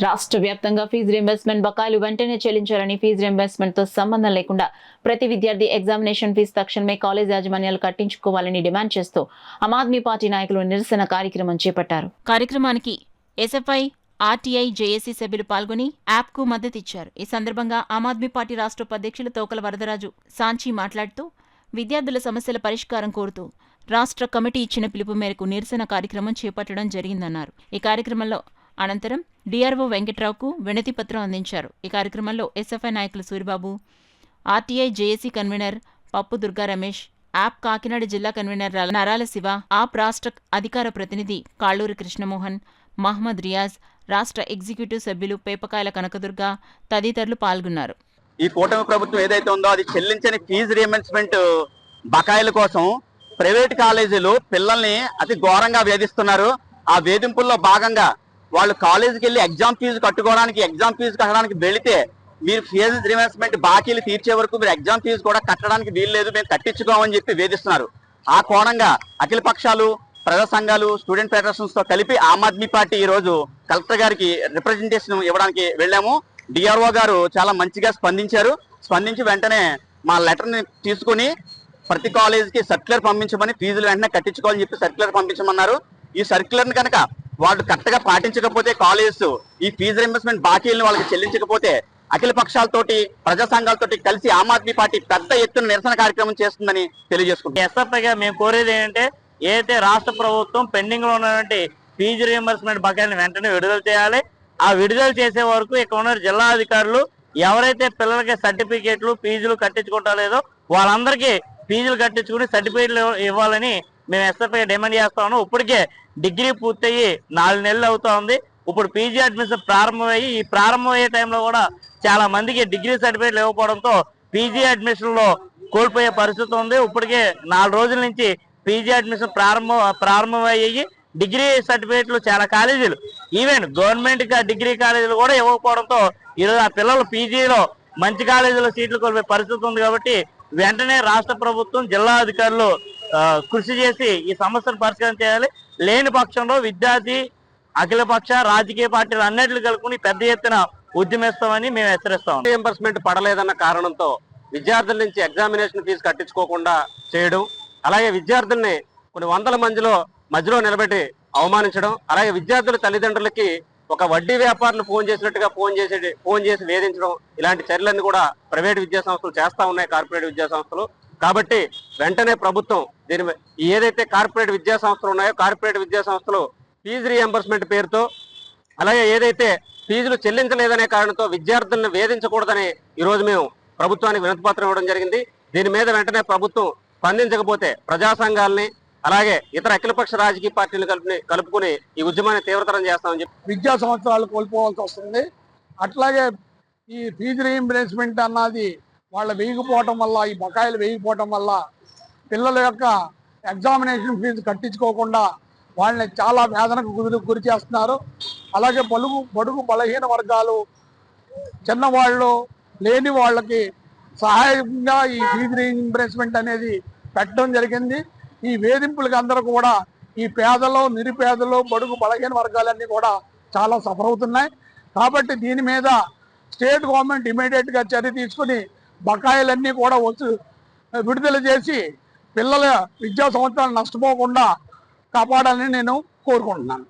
రాష్ట్ర వ్యాప్తంగా fee reimbursement బకాయిలు వెంటనే చెల్లించాలని, ఫీజు రీయింబర్స్మెంట్ తో సంబంధం లేకుండా ప్రతి విద్యార్థి ఎగ్జామినేషన్ ఫీజు తక్షణమే కాలేజ్ యాజమాన్యాలు కట్టించుకోవాలని డిమాండ్ చేస్తూ ఆమ్ ఆద్మీ పార్టీ నాయకులు నిరసన కార్యక్రమం చేపట్టారు. కార్యక్రమానికి ఎస్ఎఫ్ఐ, ఆర్టీఐ, జేఏసీ సభ్యులు పాల్గొని యాప్కు మద్దతిచ్చారు. ఈ సందర్భంగా ఆమ్ ఆద్మీ పార్టీ రాష్ట్ర ఉపాధ్యక్షులు తోకల వరదరాజు సాంచి మాట్లాడుతూ విద్యార్థుల సమస్యల పరిష్కారం కోరుతూ రాష్ట్ర కమిటీ ఇచ్చిన పిలుపు మేరకు నిరసన కార్యక్రమం చేపట్టడం జరిగిందన్నారు. ఈ కార్యక్రమంలో అనంతరం డిఆర్ఓ వెంకట్రావుకు వినతి పత్రం అందించారు. ఈ కార్యక్రమంలో ఎస్ఎఫ్ఐ నాయకులు సూరిబాబు, ఆర్టీఐ జేఏసీ కన్వీనర్ పప్పు దుర్గా రమేష్, యాప్ కాకినాడ జిల్లా కన్వీనర్ నరాల శివ, ఆప్ రాష్ట్ర అధికార ప్రతినిధి కాళ్ళూరి కృష్ణమోహన్, మహ్మద్ రియాజ్, రాష్ట్ర ఎగ్జిక్యూటివ్ సభ్యులు పేపకాయల కనకదుర్గ తదితరులు పాల్గొన్నారు. ఈ కూటమి ప్రభుత్వం ఏదైతే ఉందో అది చెల్లించని ఫీజు రీయింబర్స్మెంట్ బకాయిల కోసం ప్రైవేట్ కాలేజీలు పిల్లల్ని అతి ఘోరంగా వేధిస్తున్నారు. ఆ వేధింపుల్లో భాగంగా వాళ్ళు కాలేజీకి వెళ్ళి ఎగ్జామ్ ఫీజు కట్టడానికి వెళితే మీరు ఫీజు రీయింబర్స్మెంట్ బాకీలు తీర్చే వరకు మీరు ఎగ్జామ్ ఫీజు కూడా కట్టడానికి వీలు లేదు, మేము కట్టించుకోమని చెప్పి వేధిస్తున్నారు. ఆ కోణంగా అఖిల పక్షాలు, ప్రజా సంఘాలు, స్టూడెంట్ ఫెడరేషన్స్ తో కలిపి ఆమ్ ఆద్మీ పార్టీ ఈ రోజు కలెక్టర్ గారికి రిప్రజెంటేషన్ ఇవ్వడానికి వెళ్ళాము. డిఆర్ఓ గారు చాలా మంచిగా స్పందించి వెంటనే మా లెటర్ ని తీసుకుని ప్రతి కాలేజీకి సర్క్యులర్ పంపించమని, ఫీజులు వెంటనే కట్టించుకోవాలని చెప్పి సర్క్యులర్ పంపించమన్నారు. ఈ సర్క్యులర్ ని కనుక వాళ్ళు కరెక్ట్ గా పాటించకపోతే కాలేజెస్ ఈ ఫీజు రీయింబర్స్మెంట్ బాకీలను వాళ్ళకి చెల్లించకపోతే అఖిల పక్షాలతోటి, ప్రజా సంఘాలతోటి కలిసి ఆమ్ ఆద్మీ పార్టీ పెద్ద ఎత్తున నిరసన కార్యక్రమం చేస్తుందని తెలియజేసుకుంటాం. ఎస్ఎఫ్ఐగా మేము కోరేది ఏంటంటే ఏదైతే రాష్ట్ర ప్రభుత్వం పెండింగ్ లో ఉన్నటువంటి ఫీజు రీయింబర్స్మెంట్ బకాయిలను వెంటనే విడుదల చేయాలి. ఆ విడుదల చేసే వరకు ఇక్కడ ఉన్న జిల్లా అధికారులు ఎవరైతే పిల్లలకి సర్టిఫికేట్లు, ఫీజులు కట్టించుకుంటా లేదో వాళ్ళందరికీ ఫీజులు కట్టించుకుని సర్టిఫికేట్లు ఇవ్వాలని మేము ఎస్ఎఫ్ఐ డిమాండ్ చేస్తా ఉన్నాం. ఇప్పటికే డిగ్రీ పూర్తయ్యి 4 నెలలు అవుతా ఉంది. ఇప్పుడు పీజీ అడ్మిషన్ ప్రారంభమయ్యి ఈ ప్రారంభమయ్యే టైంలో కూడా చాలా మందికి డిగ్రీ సర్టిఫికేట్లు ఇవ్వకపోవడంతో పీజీ అడ్మిషన్ లో కోల్పోయే పరిస్థితి ఉంది. ఇప్పటికే 4 రోజుల నుంచి పీజీ అడ్మిషన్ ప్రారంభమయ్యి డిగ్రీ సర్టిఫికేట్లు చాలా కాలేజీలు, ఈవెన్ గవర్నమెంట్ డిగ్రీ కాలేజీలు కూడా ఇవ్వకపోవడంతో ఈరోజు ఆ పిల్లలు పీజీలో మంచి కాలేజీలో సీట్లు కోల్పోయే పరిస్థితి ఉంది. కాబట్టి వెంటనే రాష్ట్ర ప్రభుత్వం, జిల్లా అధికారులు కృషి చేసి ఈ సమస్యను పరిష్కారం చేయాలి. లేని పక్షంలో విద్యార్థి, అఖిలపక్ష రాజకీయ పార్టీలు అన్నింటినీ కలుపుకుని పెద్ద ఎత్తున ఉద్యమిస్తామని మేము హెచ్చరిస్తాం. రీయింబర్స్మెంట్ పడలేదన్న కారణంతో విద్యార్థుల నుంచి ఎగ్జామినేషన్ ఫీజు కట్టించుకోకుండా చేయడం, అలాగే విద్యార్థుల్ని కొన్ని వందల మధ్యలో నిలబెట్టి అవమానించడం, అలాగే విద్యార్థుల తల్లిదండ్రులకి ఒక వడ్డీ వ్యాపారులు ఫోన్ చేసినట్టుగా ఫోన్ చేసి వేధించడం, ఇలాంటి చర్యలన్నీ కూడా ప్రైవేట్ విద్యా సంస్థలు చేస్తా ఉన్నాయి, కార్పొరేట్ విద్యా సంస్థలు. కాబట్టి వెంటనే ప్రభుత్వం ఏదైతే కార్పొరేట్ విద్యా సంస్థలు ఉన్నాయో కార్పొరేట్ విద్యా సంస్థలు ఫీజు రీయింబర్స్మెంట్ పేరుతో, అలాగే ఏదైతే ఫీజులు చెల్లించలేదనే కారణంతో విద్యార్థులను వేధించకూడదని ఈరోజు మేము ప్రభుత్వానికి వినతిపత్రం ఇవ్వడం జరిగింది. దీని మీద వెంటనే ప్రభుత్వం స్పందించకపోతే ప్రజా సంఘాలని అలాగే ఇతర అఖిలపక్ష రాజకీయ పార్టీలు కలుపుకుని ఈ ఉద్యమాన్ని తీవ్రతరం చేస్తామని చెప్పి విద్యా సంవత్సరాలు కోల్పోవాల్సి వస్తుంది. అట్లాగే ఈ ఫీజు రీయింబర్స్మెంట్ అన్నది వాళ్ళ వేయకపోవటం వల్ల, ఈ బకాయిలు వేయకపోవటం వల్ల పిల్లల యొక్క ఎగ్జామినేషన్ ఫీజు కట్టించుకోకుండా వాళ్ళని చాలా వేదనకు గురి చేస్తున్నారు. అలాగే బడుగు బలహీన వర్గాలు, చిన్నవాళ్ళు, లేని వాళ్ళకి సహాయంగా ఈ ఫీజు రీయింబర్స్మెంట్ అనేది పెట్టడం జరిగింది. ఈ వేధింపులకి అందరూ కూడా ఈ పేదలు, నిరుపేదలు, బడుగు బలహీన వర్గాలన్నీ కూడా చాలా సఫర్ అవుతున్నాయి. కాబట్టి దీని మీద స్టేట్ గవర్నమెంట్ ఇమీడియట్గా చర్య తీసుకుని బకాయిలన్నీ కూడా విడుదల చేసి పిల్లల విద్యా సంవత్సరాలు నష్టపోకుండా కాపాడాలని నేను కోరుకుంటున్నాను.